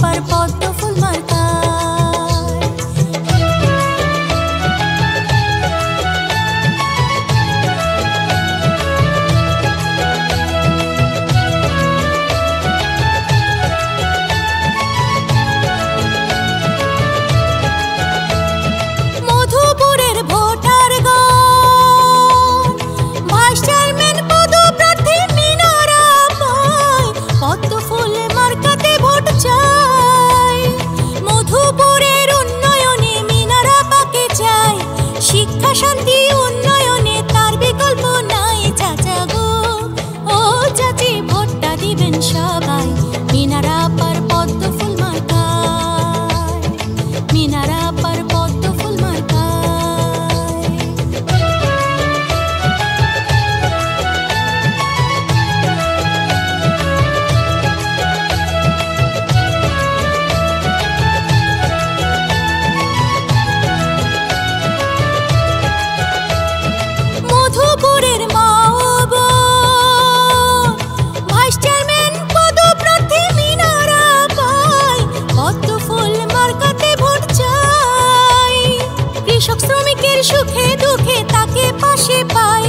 পার পদ্ম ফুল মার্কা। শান্তি উন্নয়নে তার বিকল্প নাই চাচা গো, ও চাচি ভোটটা দিবেন সবাই মিনারা পার পদ্ম ফুল মার্কায়, মিনারা পার পদ্ম ফুল মার্কায়। মধুপুরের মা ও বোন, ভাইস চেয়ারম্যান পদপ্রার্থী মিনারা পায়, পদ্ম ফুল মার্কাতে ভোট চাই। কৃষক শ্রমিকের সুখে দুঃখে তাকে পাশে পাই,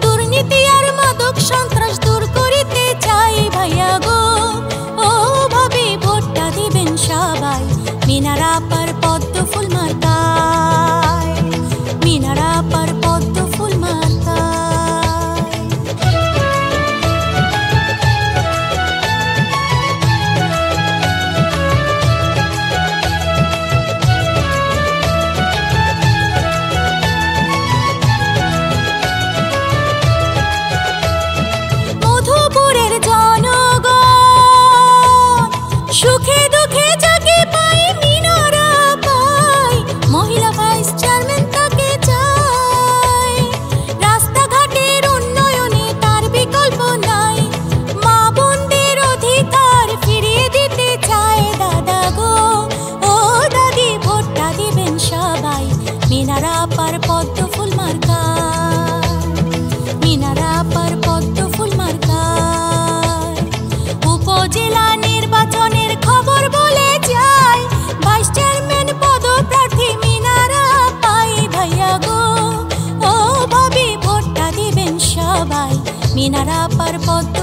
দুর্নীতি আর মাদক সন্ত্রাস দূর করিতে চাই ভাইয়া গো, ও ভাবি ভোটটা দিবেন সবাই মিনারা পার পদ্ম ফুল মার্কায়, মিনারা পার পদ্ম ফুল মার্কায়। মধুপুরের জনগণ সুখে দুঃখে যাকে পাই মিনারা পাই, মহিলা ভাইস চেয়ারম্যান তাকে চাই। রাস্তাঘাটের উন্নয়নে তার বিকল্প নাই, মা বোনদের অধিকার ফিরিয়ে দিতে চায় দাদা গো, ও দাদি ভোটটা দিবেন সবাই মিনারা পার পদ্ম ফুল মার্কায়, মিনারা পার পদ্ম ফুল মার্কায়। উপজেলা নির্বাচনের খবর বলে যায়, ভাইস চেয়ারম্যান পদপ্রার্থী মিনারা পাই ভাইয়া গো, ও ভাবি ভোটটা দিবেন সবাই মিনারা পার পদ্ম